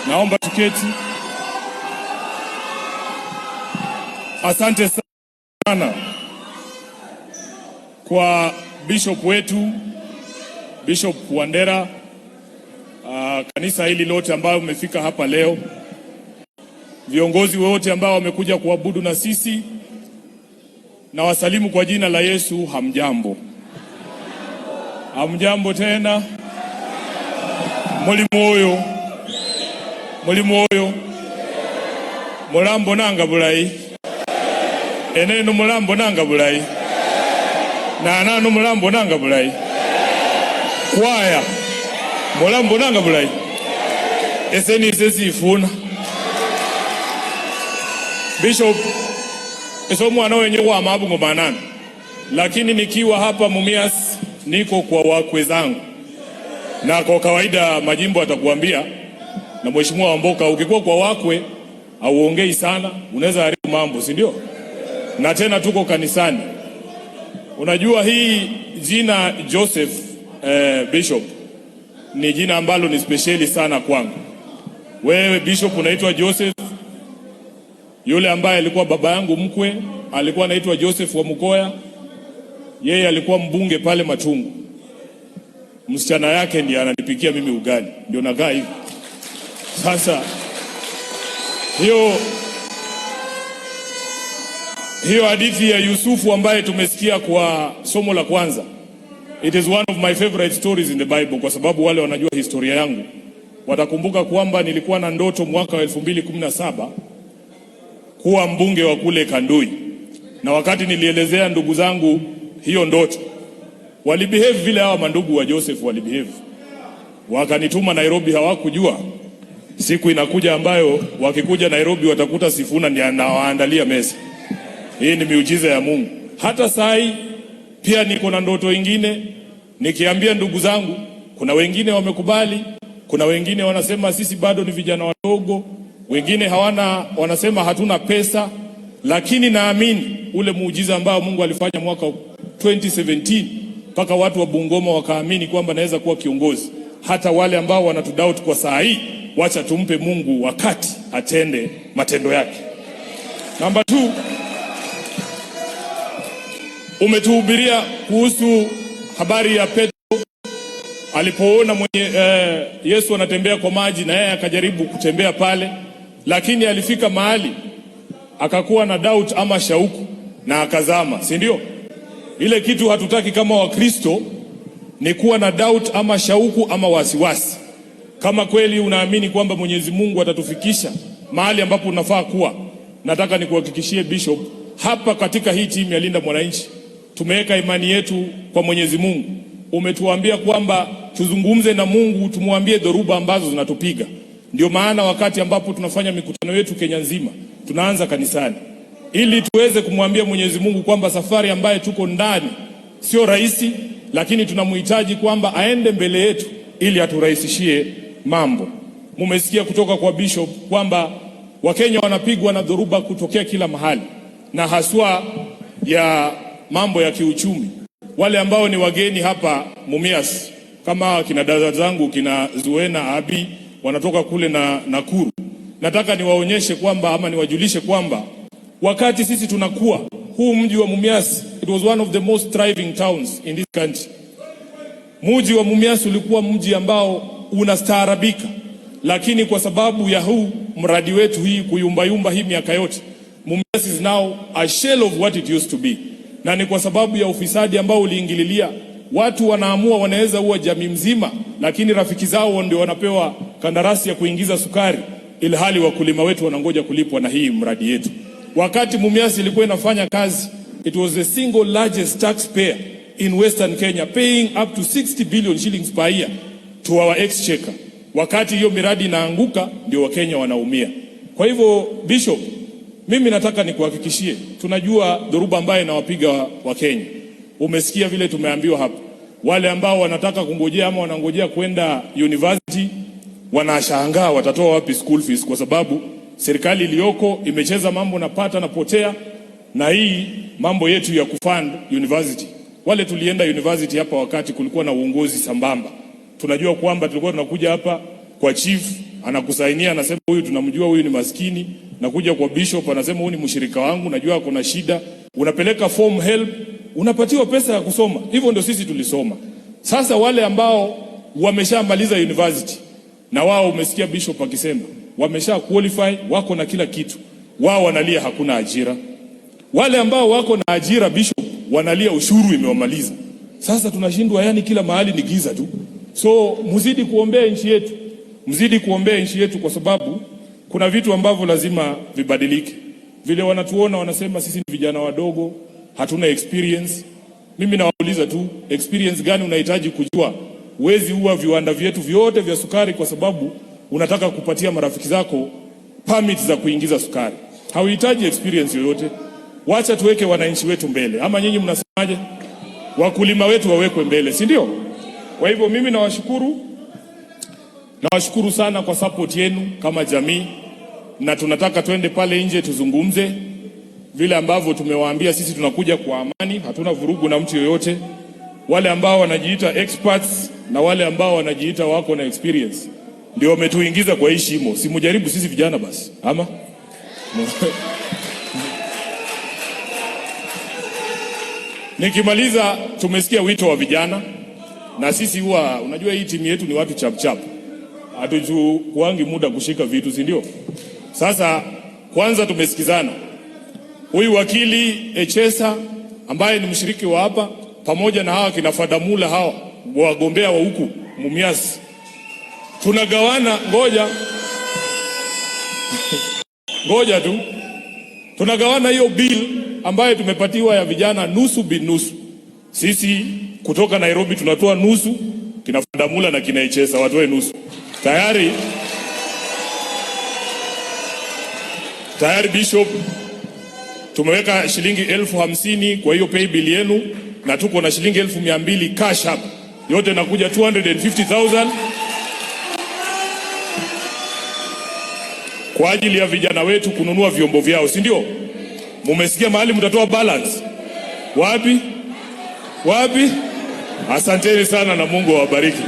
Naomba tuketi. Asante sana kwa Bishop wetu, Bishop Wandera, kanisa hili lote ambao umefika hapa leo, viongozi wote ambao wamekuja kuabudu na sisi, na wasalimu kwa jina la Yesu. Hamjambo? Hamjambo tena? Mulimu oyo mulambo nanga bulai, eneno mulambo nanga bulai, na anano mulambo nanga bulai, kwaya mulambo nanga bulai, eseni sesifuna. Bishop, eso mwana wenye wa mabungo manana, lakini nikiwa hapa Mumias niko kwa wakwe zangu, na kwa kawaida majimbo atakuambia na Mheshimiwa Wamboka, ukikuwa kwa wakwe auongei sana, unaweza haribu mambo, si ndio? Na tena tuko kanisani. Unajua hii jina Joseph Bishop ni jina ambalo ni speciali sana kwangu. Wewe Bishop unaitwa Joseph. Yule ambaye alikuwa baba yangu mkwe alikuwa anaitwa Joseph wa Mukoya. Yeye alikuwa mbunge pale Matungu. Msichana yake ndiye ananipikia mimi ugali. Ndio nagaa hivi. Sasa hiyo hadithi ya Yusufu ambaye tumesikia kwa somo la kwanza, it is one of my favorite stories in the Bible, kwa sababu wale wanajua historia yangu watakumbuka kwamba nilikuwa na ndoto mwaka wa 2017 kuwa mbunge wa kule Kandui, na wakati nilielezea ndugu zangu hiyo ndoto, walibehave vile hawa mandugu wa Joseph walibehave. Wakanituma Nairobi, hawakujua siku inakuja ambayo wakikuja Nairobi watakuta Sifuna ndiye anawaandalia meza. Hii ni miujiza ya Mungu. Hata sai pia niko na ndoto nyingine, nikiambia ndugu zangu, kuna wengine wamekubali, kuna wengine wanasema sisi bado ni vijana wadogo, wengine wanasema hatuna pesa, lakini naamini ule muujiza ambao Mungu alifanya mwaka 2017 mpaka watu wa Bungoma wakaamini kwamba naweza kuwa kiongozi. Hata wale ambao wanatudoubt kwa saa hii, wacha tumpe Mungu wakati atende matendo yake. Number 2, umetuhubiria kuhusu habari ya Petro alipoona Yesu anatembea kwa maji na yeye akajaribu kutembea pale, lakini alifika mahali akakuwa na doubt ama shauku na akazama, si ndio? Ile kitu hatutaki kama Wakristo ni kuwa na doubt ama shauku ama wasiwasi. Kama kweli unaamini kwamba Mwenyezi Mungu atatufikisha mahali ambapo unafaa kuwa, nataka nikuhakikishie Bishop, hapa katika hii timu ya Linda Mwananchi tumeweka imani yetu kwa Mwenyezi Mungu. Umetuambia kwamba tuzungumze na Mungu, tumwambie dhoruba ambazo zinatupiga. Ndio maana wakati ambapo tunafanya mikutano yetu Kenya nzima, tunaanza kanisani, ili tuweze kumwambia Mwenyezi Mungu kwamba safari ambayo tuko ndani sio rahisi, lakini tunamhitaji kwamba aende mbele yetu ili aturahisishie mambo. Mumesikia kutoka kwa Bishop kwamba Wakenya wanapigwa na dhoruba kutokea kila mahali, na haswa ya mambo ya kiuchumi. Wale ambao ni wageni hapa Mumias, kama kina dada zangu kina Zuena Abi wanatoka kule na Nakuru, nataka niwaonyeshe kwamba ama niwajulishe kwamba wakati sisi tunakuwa, huu mji wa Mumias, it was one of the most thriving towns in this country. Mji wa Mumias ulikuwa mji ambao unastaarabika, lakini kwa sababu ya huu mradi wetu hii kuyumbayumba hii miaka yote, Mumias is now a shell of what it used to be. Na ni kwa sababu ya ufisadi ambao uliingililia, watu wanaamua wanaweza uwa jamii mzima, lakini rafiki zao ndio wanapewa kandarasi ya kuingiza sukari, ilhali wakulima wetu wanangoja kulipwa na hii mradi yetu. Wakati Mumias ilikuwa inafanya kazi, it was the single largest taxpayer in Western Kenya, paying up to 60 billion shillings per year to our exchequer. Wakati hiyo miradi inaanguka, ndio Wakenya wanaumia. Kwa hivyo Bishop, mimi nataka nikuhakikishie, tunajua dhoruba ambayo inawapiga Wakenya. Umesikia vile tumeambiwa hapa, wale ambao wanataka kungojea ama wanangojea kwenda university wanashangaa watatoa wapi school fees, kwa sababu serikali iliyoko imecheza mambo na pata na potea na hii mambo yetu ya kufund university. Wale tulienda university hapa wakati kulikuwa na uongozi sambamba. Tunajua kwamba tulikuwa tunakuja hapa kwa chief anakusainia, anasema huyu tunamjua, huyu ni maskini. Nakuja kwa bishop, anasema huyu ni mshirika wangu, najua kuna shida. Unapeleka form help, unapatiwa pesa ya kusoma. Hivyo ndio sisi tulisoma. Sasa wale ambao wameshamaliza university na wao, umesikia bishop akisema wamesha qualify, wako na kila kitu, wao wanalia hakuna ajira. Wale ambao wako na ajira, bishop, wanalia ushuru imewamaliza. Sasa tunashindwa, yani kila mahali ni giza tu. So mzidi kuombea nchi yetu, mzidi kuombea nchi yetu, kwa sababu kuna vitu ambavyo lazima vibadilike. Vile wanatuona wanasema sisi ni vijana wadogo, hatuna experience. Mimi nawauliza tu, experience gani unahitaji kujua? Huwezi uwa viwanda vyetu vyote vya sukari kwa sababu unataka kupatia marafiki zako permit za kuingiza sukari. Hauhitaji experience yoyote. Wacha tuweke wananchi wetu mbele. Ama nyinyi mnasemaje? Wakulima wetu wawekwe mbele, si ndio? Kwa hivyo mimi nawashukuru sana kwa support yenu kama jamii, na tunataka twende pale nje tuzungumze vile ambavyo tumewaambia. Sisi tunakuja kwa amani, hatuna vurugu na mtu yoyote. Wale ambao wanajiita experts na wale ambao wanajiita wako na experience ndio wametuingiza kwa hii shimo. Simujaribu sisi vijana basi, ama nikimaliza, tumesikia wito wa vijana, na sisi huwa unajua hii timu yetu ni watu chap chap, hatuchukuangi muda kushika vitu, si ndio? Sasa kwanza tumesikizana, huyu wakili Echesa ambaye ni mshiriki wa hapa, pamoja na hawa kina Fadamula, hawa wagombea wa huku Mumias, tunagawana, ngoja tu, tunagawana hiyo bill ambayo tumepatiwa ya vijana nusu binusu. Sisi kutoka Nairobi tunatoa nusu, kina Fadamula na kina Echesa watoe nusu. Tayari bishop tumeweka shilingi 50,000 kwa hiyo pay bill yenu, na tuko na shilingi 200,000 cash up, yote nakuja 250,000 kwa ajili ya vijana wetu kununua vyombo vyao, si ndio? Mumesikia mahali mtatoa balance? Wapi? Asanteni sana na Mungu awabariki.